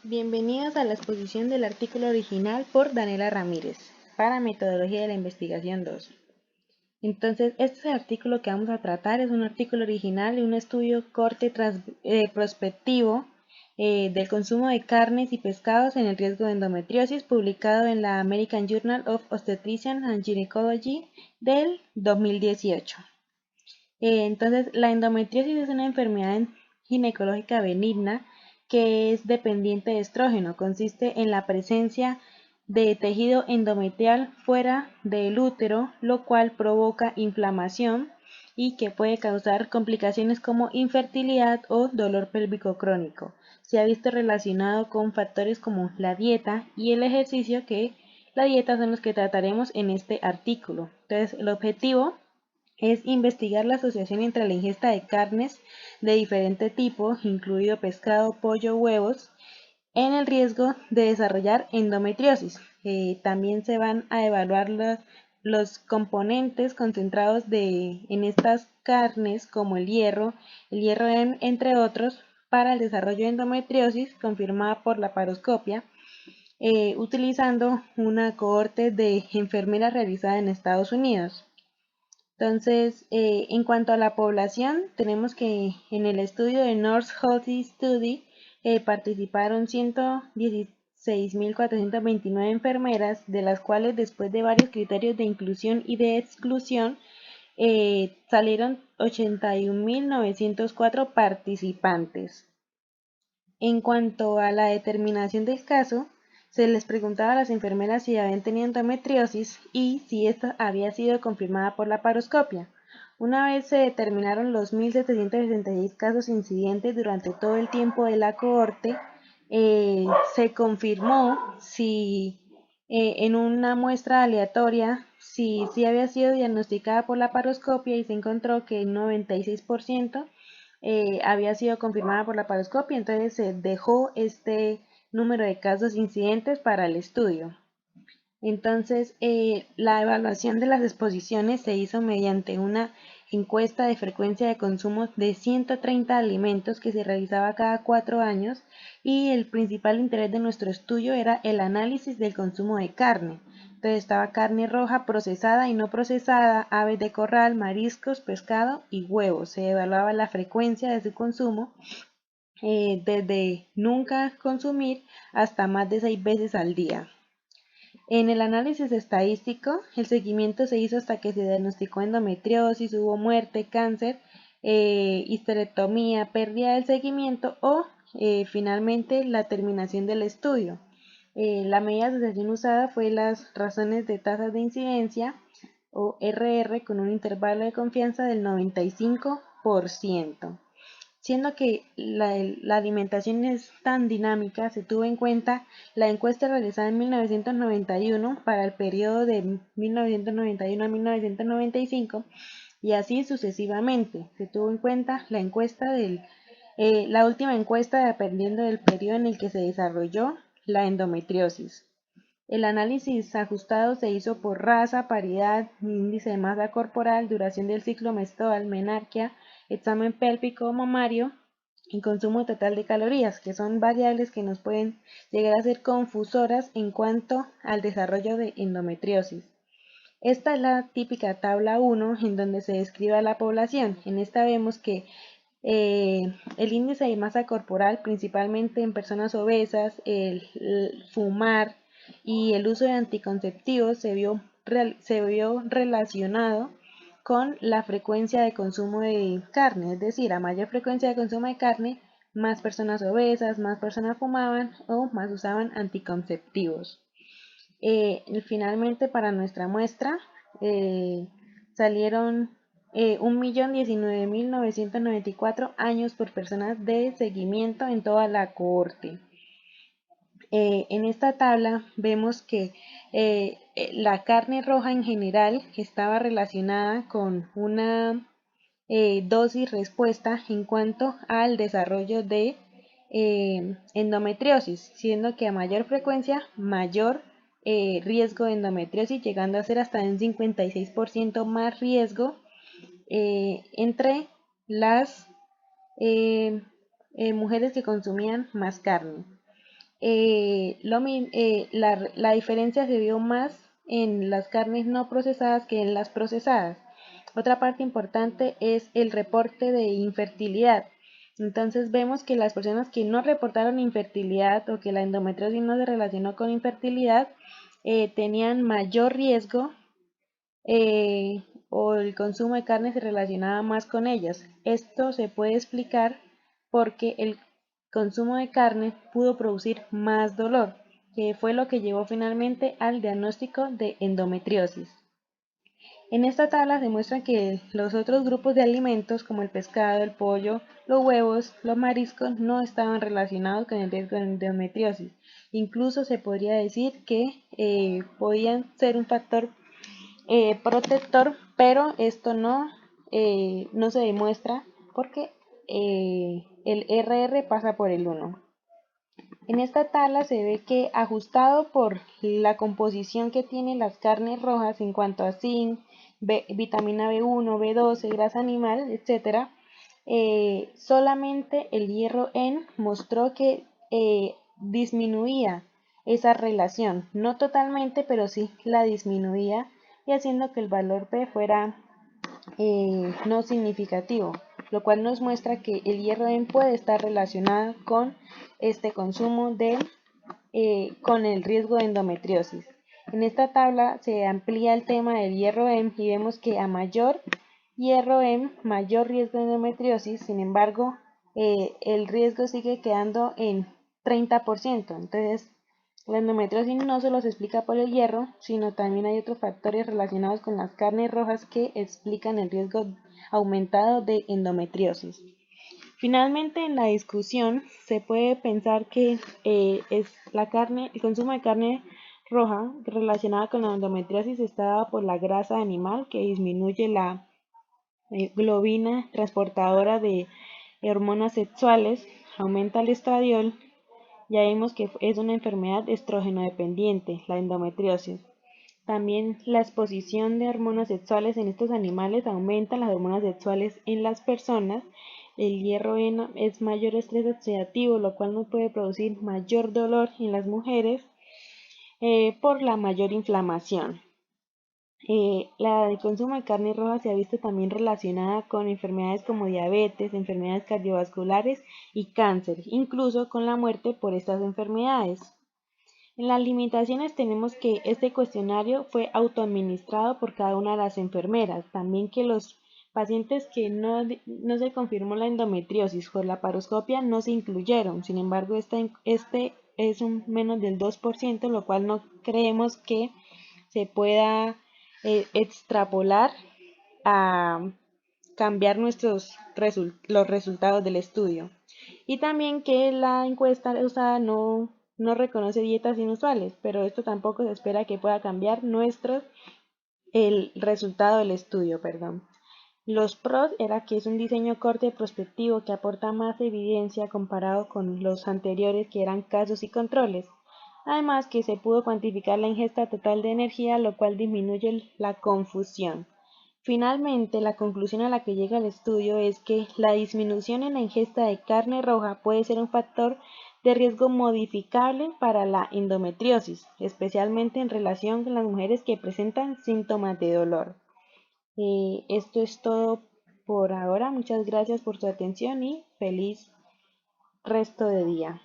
Bienvenidos a la exposición del artículo original por Daniela Ramírez para Metodología de la Investigación 2. Entonces, este artículo que vamos a tratar es un artículo original de un estudio corte prospectivo del consumo de carnes y pescados en el riesgo de endometriosis, publicado en la American Journal of Obstetrician and Gynecology del 2018. Entonces, la endometriosis es una enfermedad ginecológica benigna que es dependiente de estrógeno. Consiste en la presencia de tejido endometrial fuera del útero, lo cual provoca inflamación y que puede causar complicaciones como infertilidad o dolor pélvico crónico. Se ha visto relacionado con factores como la dieta y el ejercicio, que la dieta son los que trataremos en este artículo. Entonces, el objetivo es investigar la asociación entre la ingesta de carnes de diferente tipo, incluido pescado, pollo, huevos, en el riesgo de desarrollar endometriosis. También se van a evaluar los componentes concentrados en estas carnes, como el hierro entre otros, para el desarrollo de endometriosis confirmada por la paroscopia, utilizando una cohorte de enfermeras realizada en Estados Unidos. Entonces, en cuanto a la población, tenemos que en el estudio de Nurse Healthy Study participaron 116.429 enfermeras, de las cuales, después de varios criterios de inclusión y de exclusión, salieron 81.904 participantes. En cuanto a la determinación del caso, se les preguntaba a las enfermeras si habían tenido endometriosis y si esta había sido confirmada por la paroscopia. Una vez se determinaron los 1.766 casos incidentes durante todo el tiempo de la cohorte, se confirmó si en una muestra aleatoria si había sido diagnosticada por la paroscopia, y se encontró que el 96% había sido confirmada por la paroscopia. Entonces se dejó este número de casos incidentes para el estudio. Entonces, la evaluación de las exposiciones se hizo mediante una encuesta de frecuencia de consumo de 130 alimentos que se realizaba cada 4 años, y el principal interés de nuestro estudio era el análisis del consumo de carne. Entonces estaba carne roja, procesada y no procesada, aves de corral, mariscos, pescado y huevos. Se evaluaba la frecuencia de su consumo, desde nunca consumir hasta más de 6 veces al día. En el análisis estadístico, el seguimiento se hizo hasta que se diagnosticó endometriosis, hubo muerte, cáncer, histerectomía, pérdida del seguimiento o finalmente la terminación del estudio. La medida de asociación usada fue las razones de tasas de incidencia, o RR, con un intervalo de confianza del 95%. Siendo que la alimentación es tan dinámica, se tuvo en cuenta la encuesta realizada en 1991 para el periodo de 1991 a 1995, y así sucesivamente. Se tuvo en cuenta la última encuesta, dependiendo del periodo en el que se desarrolló la endometriosis. El análisis ajustado se hizo por raza, paridad, índice de masa corporal, duración del ciclo menstrual, menarquia, examen pélvico mamario y consumo total de calorías, que son variables que nos pueden llegar a ser confusoras en cuanto al desarrollo de endometriosis. Esta es la típica tabla 1 en donde se describe a la población. En esta vemos que el índice de masa corporal, principalmente en personas obesas, el fumar y el uso de anticonceptivos se vio relacionado con la frecuencia de consumo de carne. Es decir, a mayor frecuencia de consumo de carne, más personas obesas, más personas fumaban o más usaban anticonceptivos. Finalmente, para nuestra muestra, salieron 1.019.994 años por personas de seguimiento en toda la cohorte. En esta tabla vemos que la carne roja en general estaba relacionada con una dosis respuesta en cuanto al desarrollo de endometriosis, siendo que a mayor frecuencia, mayor riesgo de endometriosis, llegando a ser hasta un 56% más riesgo entre las mujeres que consumían más carne. la diferencia se vio más en las carnes no procesadas que en las procesadas. Otra parte importante es el reporte de infertilidad. Entonces vemos que las personas que no reportaron infertilidad o que la endometriosis no se relacionó con infertilidad tenían mayor riesgo o el consumo de carne se relacionaba más con ellas. Esto se puede explicar porque el consumo de carne pudo producir más dolor, que fue lo que llevó finalmente al diagnóstico de endometriosis. En esta tabla se muestra que los otros grupos de alimentos como el pescado, el pollo, los huevos, los mariscos no estaban relacionados con el riesgo de endometriosis. Incluso se podría decir que podían ser un factor protector, pero esto no se demuestra porque el RR pasa por el 1. En esta tabla se ve que ajustado por la composición que tienen las carnes rojas en cuanto a zinc, vitamina B1, B12, grasa animal, etc., solamente el hierro en mostró que disminuía esa relación, no totalmente, pero sí la disminuía y haciendo que el valor P fuera no significativo, lo cual nos muestra que el hierro EM puede estar relacionado con este consumo con el riesgo de endometriosis. En esta tabla se amplía el tema del hierro EM y vemos que a mayor hierro EM, mayor riesgo de endometriosis, sin embargo, el riesgo sigue quedando en 30%. Entonces, la endometriosis no solo se explica por el hierro, sino también hay otros factores relacionados con las carnes rojas que explican el riesgo aumentado de endometriosis. Finalmente, en la discusión se puede pensar que el consumo de carne roja relacionada con la endometriosis está dado por la grasa animal que disminuye la globina transportadora de hormonas sexuales, aumenta el estradiol. Ya vimos que es una enfermedad estrógeno dependiente, la endometriosis. También la exposición de hormonas sexuales en estos animales aumenta las hormonas sexuales en las personas. El hierro es mayor estrés oxidativo, lo cual no puede producir mayor dolor en las mujeres por la mayor inflamación. El consumo de carne roja se ha visto también relacionada con enfermedades como diabetes, enfermedades cardiovasculares y cáncer, incluso con la muerte por estas enfermedades. En las limitaciones tenemos que este cuestionario fue autoadministrado por cada una de las enfermeras, también que los pacientes que no se confirmó la endometriosis por la paroscopia no se incluyeron, sin embargo este es un menos del 2%, lo cual no creemos que se pueda extrapolar a cambiar los resultados del estudio. Y también que la encuesta usada no reconoce dietas inusuales, pero esto tampoco se espera que pueda cambiar el resultado del estudio, perdón. Los pros era que es un diseño corte prospectivo que aporta más evidencia comparado con los anteriores que eran casos y controles. Además que se pudo cuantificar la ingesta total de energía, lo cual disminuye la confusión. Finalmente, la conclusión a la que llega el estudio es que la disminución en la ingesta de carne roja puede ser un factor de riesgo modificable para la endometriosis, especialmente en relación con las mujeres que presentan síntomas de dolor. Esto es todo por ahora. Muchas gracias por su atención y feliz resto de día.